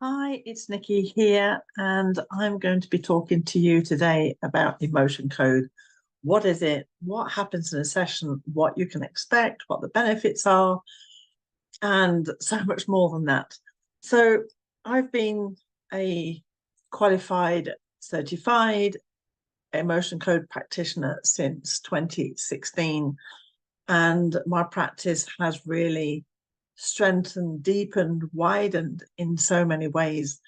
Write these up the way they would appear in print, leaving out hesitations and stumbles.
Hi, it's Nikki here, and I'm going to be talking to you today about emotion code. What is it? What happens in a session? What you can expect? What the benefits are? And so much more than that. So, I've been a qualified, certified emotion code practitioner since 2016, and my practice has really strengthened, deepened, widened in so many ways.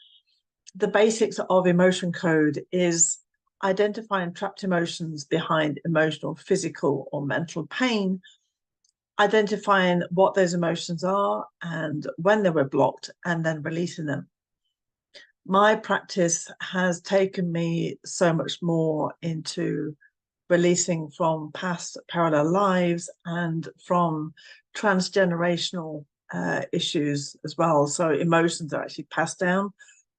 The basics of emotion code is identifying trapped emotions behind emotional, physical, or mental pain, identifying what those emotions are and when they were blocked, and then releasing them. My practice has taken me so much more into releasing from past parallel lives and from transgenerational issues as well. So emotions are actually passed down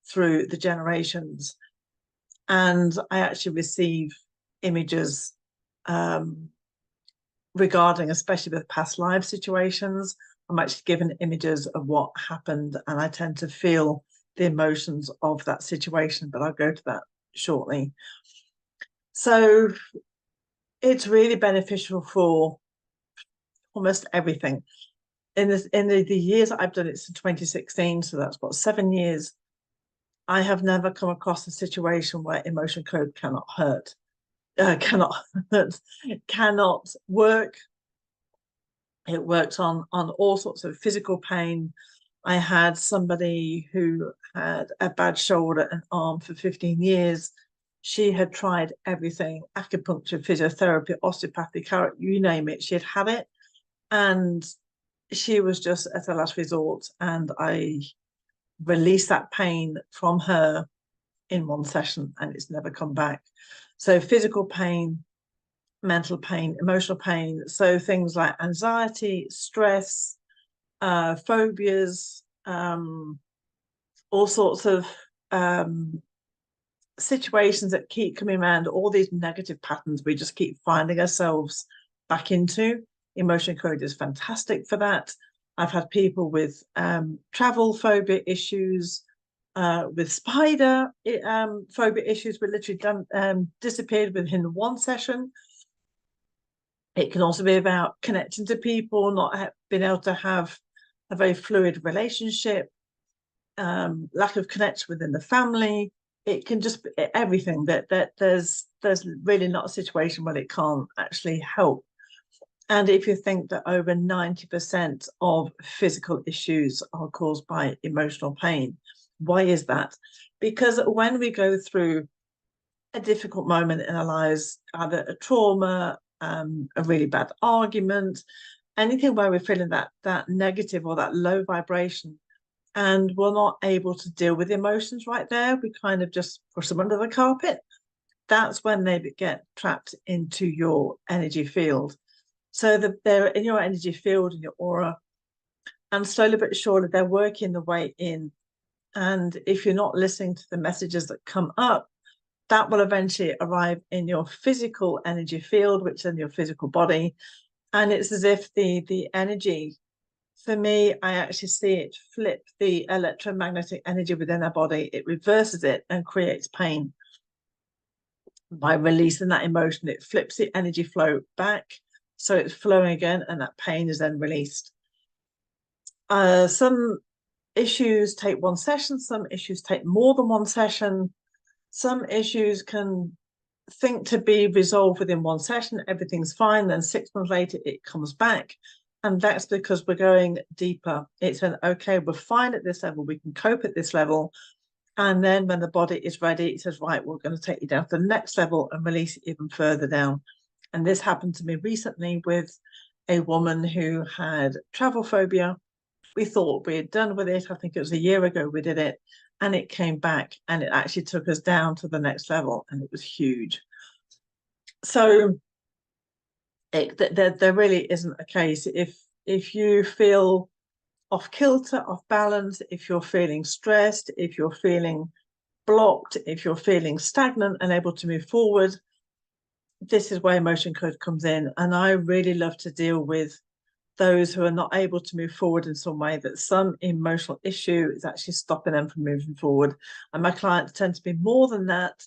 through the generations. And I actually receive images um, regarding, especially with past life situations. I'm actually given images of what happened, and I tend to feel the emotions of that situation, but I'll go to that shortly. So it's really beneficial for almost everything. In the years that I've done it since 2016, so that's what, 7 years, I have never come across a situation where emotion code cannot hurt, cannot hurt, cannot work. It works on all sorts of physical pain. I had somebody who had a bad shoulder and arm for 15 years. She had tried everything: acupuncture, physiotherapy, osteopathy, you name it. She had had it. And she was just at a last resort. And I released that pain from her in one session, and it's never come back. So, physical pain, mental pain, emotional pain. So, things like anxiety, stress, phobias, all sorts of situations that keep coming around, all these negative patterns we just keep finding ourselves back into. Emotion code is fantastic for that. I've had people with travel phobia issues, with spider phobia issues, were literally disappeared within one session. It can also be about connecting to people, not being able to have a very fluid relationship, lack of connection within the family. It can just be everything. That there's really not a situation where it can't actually help. And if you think that over 90% of physical issues are caused by emotional pain, why is that? Because when we go through a difficult moment in our lives, either a trauma, a really bad argument, anything where we're feeling that negative or that low vibration, and we're not able to deal with emotions right there, we kind of just push them under the carpet. That's when they get trapped into your energy field. So they're in your energy field, in your aura, and slowly but surely they're working their way in. And if you're not listening to the messages that come up, that will eventually arrive in your physical energy field, which is in your physical body. And it's as if the energy, for me, I actually see it flip the electromagnetic energy within our body. It reverses it and creates pain. By releasing that emotion, it flips the energy flow back. So it's flowing again, and that pain is then released. Some issues take one session, some issues take more than one session. Some issues can think to be resolved within one session, everything's fine, then 6 months later it comes back. And that's because we're going deeper. It's an okay, we're fine at this level, we can cope at this level. And then when the body is ready, it says, right, we're going to take you down to the next level and release it even further down. And this happened to me recently with a woman who had travel phobia. We thought we had done with it. I think it was a year ago we did it, and it came back, and it actually took us down to the next level, and it was huge. So there really isn't a case. If you feel off kilter, off balance, if you're feeling stressed, if you're feeling blocked, if you're feeling stagnant, unable to move forward, this is where emotion code comes in. And I really love to deal with those who are not able to move forward in some way, that some emotional issue is actually stopping them from moving forward. And my clients tend to be more than that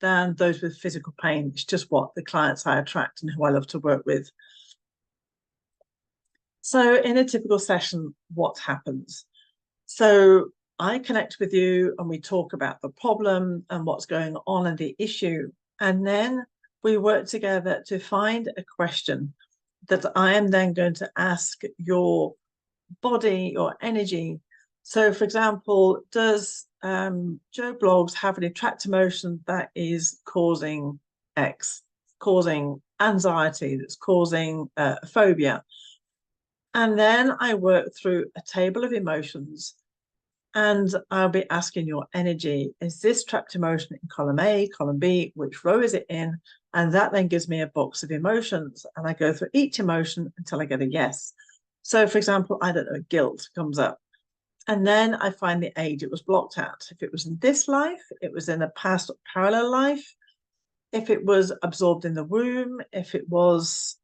than those with physical pain. It's just what the clients I attract and who I love to work with. So in a typical session, what happens? So I connect with you and we talk about the problem and what's going on and the issue. And then we work together to find a question that I am then going to ask your body, your energy. So, for example, does Joe Bloggs have any trapped emotion that is causing X, causing anxiety, that's causing phobia? And then I work through a table of emotions and I'll be asking your energy, is this trapped emotion in column A, column B, which row is it in? And that then gives me a box of emotions. And I go through each emotion until I get a yes. So for example, I don't know, guilt comes up. And then I find the age it was blocked at. If it was in this life, it was in a past parallel life. If it was absorbed in the womb, if it was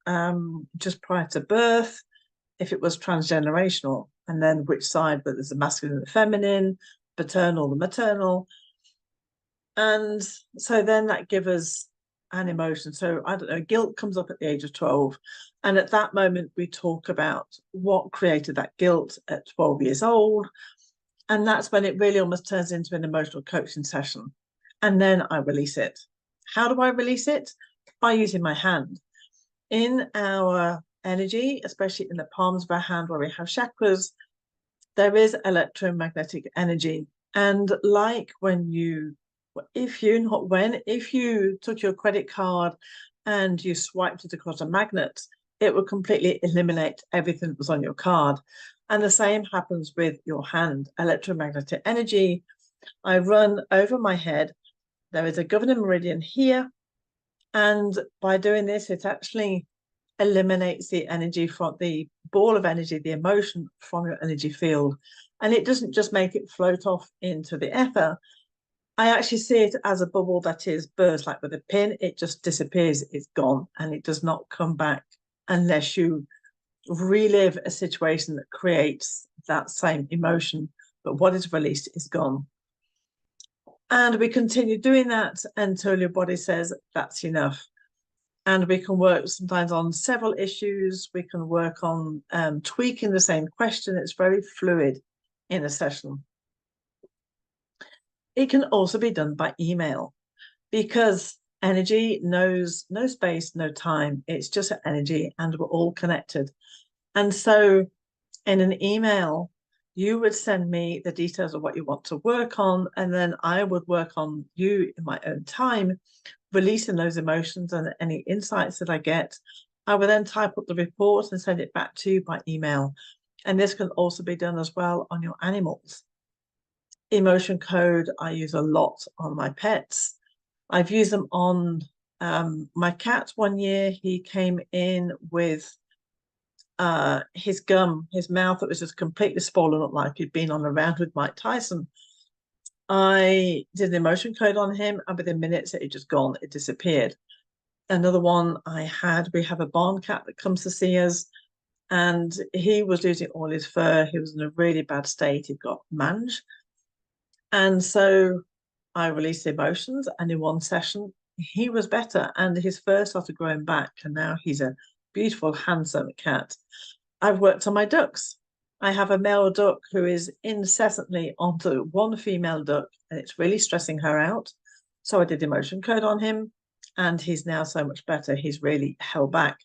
just prior to birth, if it was transgenerational, and then which side, whether there's the masculine and the feminine, paternal, the maternal. And so then that gives us an emotion. So I don't know, guilt comes up at the age of 12. And at that moment, we talk about what created that guilt at 12 years old. And that's when it really almost turns into an emotional coaching session. And then I release it. How do I release it? By using my hand. In our energy, especially in the palms of our hand where we have chakras, there is electromagnetic energy. And like when you, if you took your credit card and you swiped it across a magnet, it would completely eliminate everything that was on your card. And the same happens with your hand. Electromagnetic energy, I run over my head. There is a governing meridian here. And by doing this, it actually eliminates the energy from the ball of energy, the emotion from your energy field. And it doesn't just make it float off into the ether. I actually see it as a bubble that is burst, like with a pin. It just disappears, it's gone, and it does not come back unless you relive a situation that creates that same emotion. But what is released is gone. And we continue doing that until your body says that's enough. And we can work sometimes on several issues. We can work on tweaking the same question. It's very fluid in a session. It can also be done by email because energy knows no space, no time. It's just energy and we're all connected. And so in an email, you would send me the details of what you want to work on, and then I would work on you in my own time, releasing those emotions and any insights that I get. I will then type up the report and send it back to you by email. And this can also be done as well on your animals. Emotion code, I use a lot on my pets. I've used them on my cat 1 year. He came in with his gum, his mouth that was just completely swollen up like he'd been on a round with Mike Tyson. I did an emotion code on him, and within minutes it just gone, it disappeared. Another one we have a barn cat that comes to see us, and he was losing all his fur. He was in a really bad state. He'd got mange. And so I released the emotions, and in one session, he was better, and his fur started growing back, and now he's a beautiful, handsome cat. I've worked on my ducks. I have a male duck who is incessantly onto one female duck, and it's really stressing her out. So I did emotion code on him, and he's now so much better. He's really held back.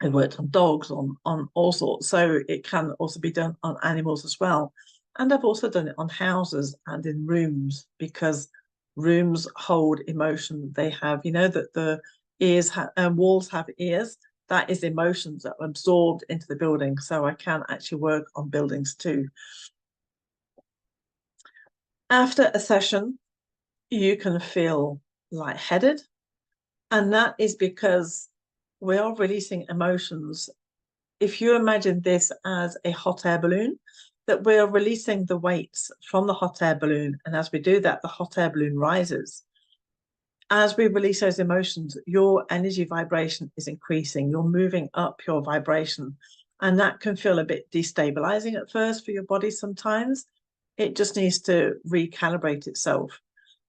I worked on dogs, on all sorts. So it can also be done on animals as well. And I've also done it on houses and in rooms, because rooms hold emotion. They have, you know, that the walls have ears. That is emotions that are absorbed into the building. So I can actually work on buildings too. After a session, you can feel lightheaded. And that is because we are releasing emotions. If you imagine this as a hot air balloon, that we're releasing the weights from the hot air balloon. And as we do that, the hot air balloon rises. as we release those emotions, your energy vibration is increasing. You're moving up your vibration. And that can feel a bit destabilizing at first for your body sometimes. It just needs to recalibrate itself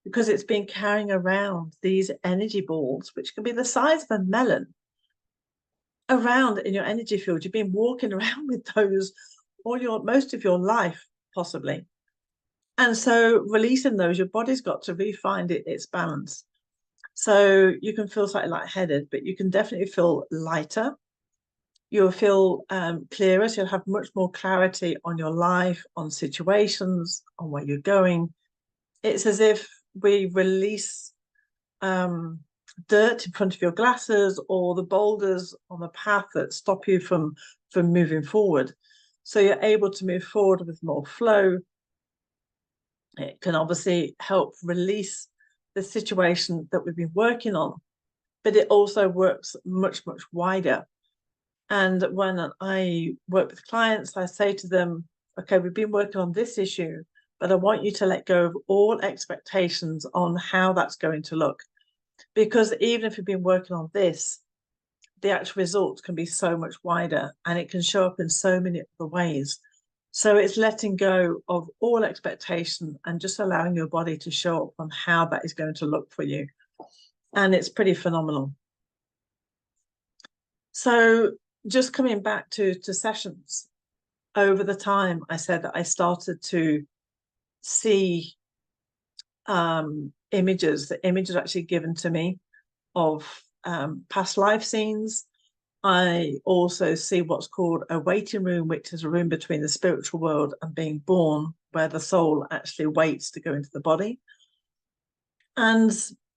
because it's been carrying around these energy balls, which can be the size of a melon, around in your energy field. You've been walking around with those most of your life, possibly. And so releasing those, your body's got to re-find its balance. So you can feel slightly lightheaded, but you can definitely feel lighter. You'll feel clearer. So you'll have much more clarity on your life, on situations, on where you're going. It's as if we release dirt in front of your glasses or the boulders on the path that stop you from moving forward. So you're able to move forward with more flow. It can obviously help release the situation that we've been working on, but it also works much, much wider. And when I work with clients, I say to them, okay, we've been working on this issue, but I want you to let go of all expectations on how that's going to look. Because even if you've been working on this, the actual results can be so much wider and it can show up in so many other ways. So it's letting go of all expectation and just allowing your body to show up on how that is going to look for you. And it's pretty phenomenal. So just coming back to sessions, over the time, I said that I started to see images. The images actually given to me of past life scenes. I also see what's called a waiting room, which is a room between the spiritual world and being born, where the soul actually waits to go into the body. And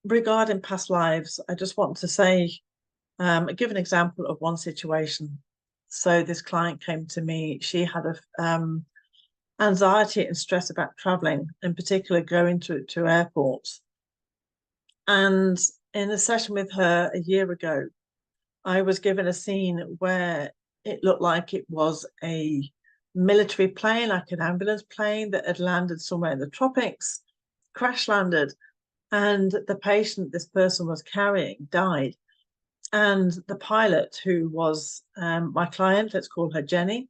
regarding past lives, I just want to say, give an example of one situation. So this client came to me. She had anxiety and stress about traveling, in particular going to airports. And in a session with her a year ago, I was given a scene where it looked like it was a military plane, like an ambulance plane that had landed somewhere in the tropics, crash landed, and the patient this person was carrying died. And the pilot, who was my client, let's call her Jenny,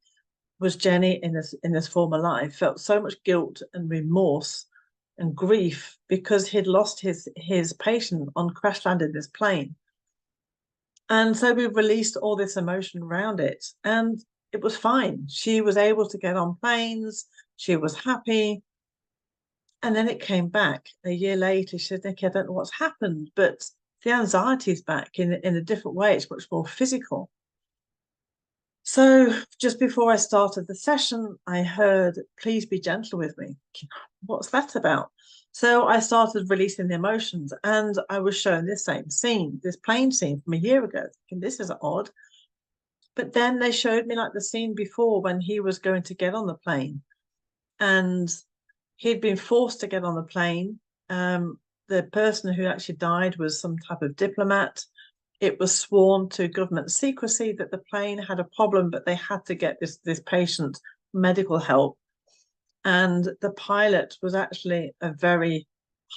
was Jenny in this former life, felt so much guilt and remorse and grief because he'd lost his patient on crash landed this plane. And so we released all this emotion around it, and it was fine. She was able to get on planes. She was happy. And then it came back a year later. She said, Nikki, I don't know what's happened, but the anxiety is back in a different way. It's much more physical. So just before I started the session, I heard, please be gentle with me. What's that about? So I started releasing the emotions, and I was shown this same scene, this plane scene from a year ago, thinking this is odd. But then they showed me like the scene before when he was going to get on the plane, and he'd been forced to get on the plane. The person who actually died was some type of diplomat. It was sworn to government secrecy that the plane had a problem, but they had to get this patient medical help. And the pilot was actually a very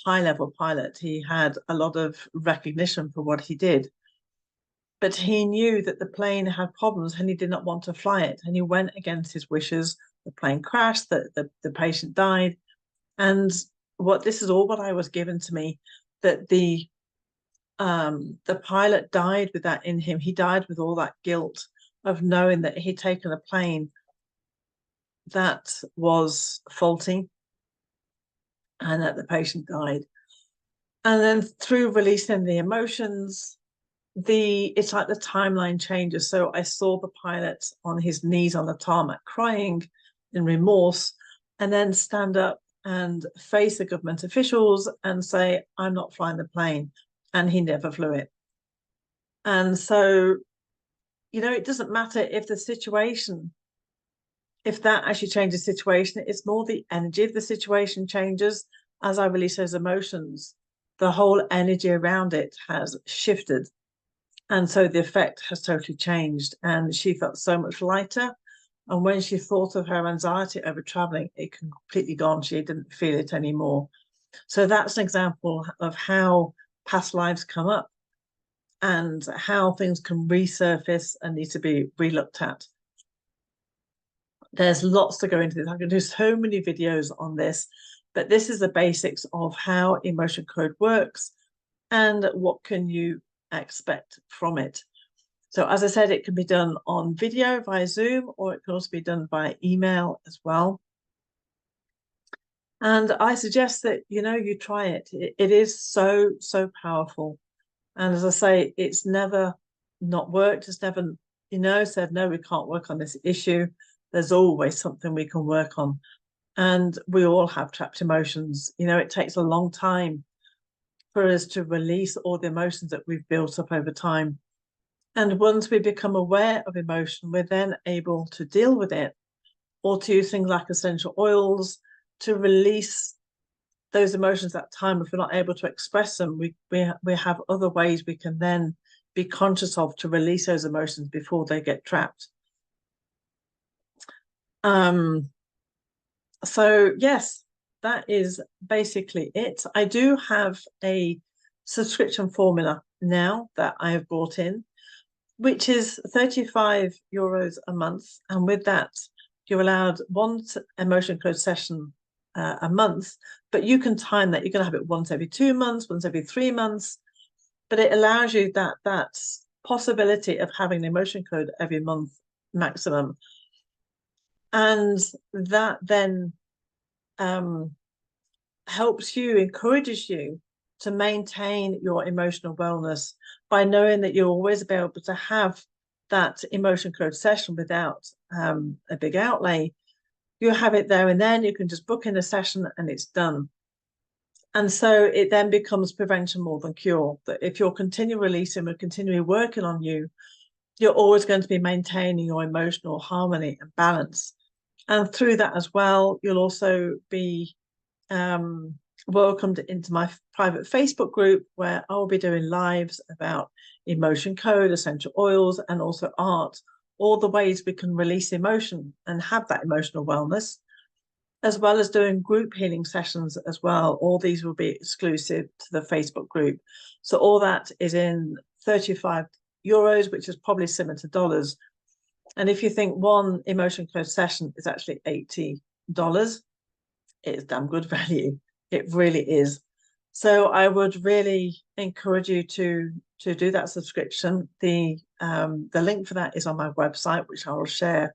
high-level pilot. He had a lot of recognition for what he did. But he knew that the plane had problems and he did not want to fly it. And he went against his wishes. The plane crashed, the patient died. And this is all what I was given to me, that the pilot died with that in him. He died with all that guilt of knowing that he'd taken a plane that was faulty and that the patient died. And then through releasing the emotions, it's like the timeline changes. So I saw the pilot on his knees on the tarmac crying in remorse, and then stand up and face the government officials and say, I'm not flying the plane. And he never flew it. And so, it doesn't matter if the situation, if that actually changes the situation, it's more the energy of the situation changes. As I release those emotions, the whole energy around it has shifted. And so the effect has totally changed. And she felt so much lighter. And when she thought of her anxiety over traveling, it completely gone. She didn't feel it anymore. So that's an example of how past lives come up and how things can resurface and need to be re-looked at. There's lots to go into this. I can do so many videos on this, but this is the basics of how emotion code works and what can you expect from it. So as I said, it can be done on video via Zoom, or it can also be done by email as well. And I suggest that, you try it. It is so, so powerful. And as I say, it's never not worked. It's never, said, no, we can't work on this issue. There's always something we can work on. And we all have trapped emotions. It takes a long time for us to release all the emotions that we've built up over time. And once we become aware of emotion, we're then able to deal with it, or to use things like essential oils to release those emotions at time. If we're not able to express them, we have other ways we can then be conscious of to release those emotions before they get trapped. So yes, that is basically it. I do have a subscription formula now that I have brought in, which is €35 a month. And with that, you're allowed one emotion code session a month, but you can time that. You can have it once every 2 months, once every 3 months, but it allows you that possibility of having an emotion code every month maximum. And that then helps you, encourages you to maintain your emotional wellness by knowing that you'll always be able to have that emotion code session without a big outlay. You have it there and then. You can just book in a session and it's done. And so it then becomes prevention more than cure. That if you're continually releasing or continually working on you, you're always going to be maintaining your emotional harmony and balance. And through that as well, you'll also be welcomed into my private Facebook group, where I'll be doing lives about emotion code, essential oils, and also art, all the ways we can release emotion and have that emotional wellness, as well as doing group healing sessions as well. All these will be exclusive to the Facebook group. So all that is in €35, which is probably similar to dollars. And if you think one emotion code session is actually $80, it's damn good value. It really is. So I would really encourage you to do that subscription. The link for that is on my website, which I will share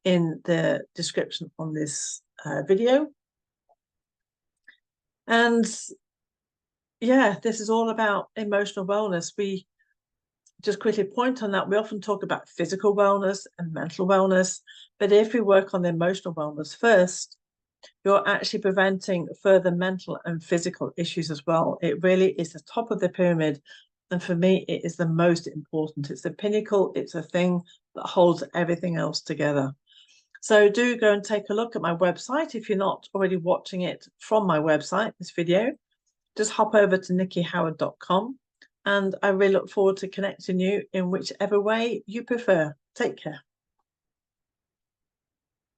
in the description on this video. And yeah, this is all about emotional wellness. We just quickly point on that. We often talk about physical wellness and mental wellness, but if we work on the emotional wellness first, you're actually preventing further mental and physical issues as well. It really is the top of the pyramid. And for me, it is the most important. It's the pinnacle. It's a thing that holds everything else together. So do go and take a look at my website. If you're not already watching it from my website, this video, just hop over to nikkihoward.com. And I really look forward to connecting you in whichever way you prefer. Take care.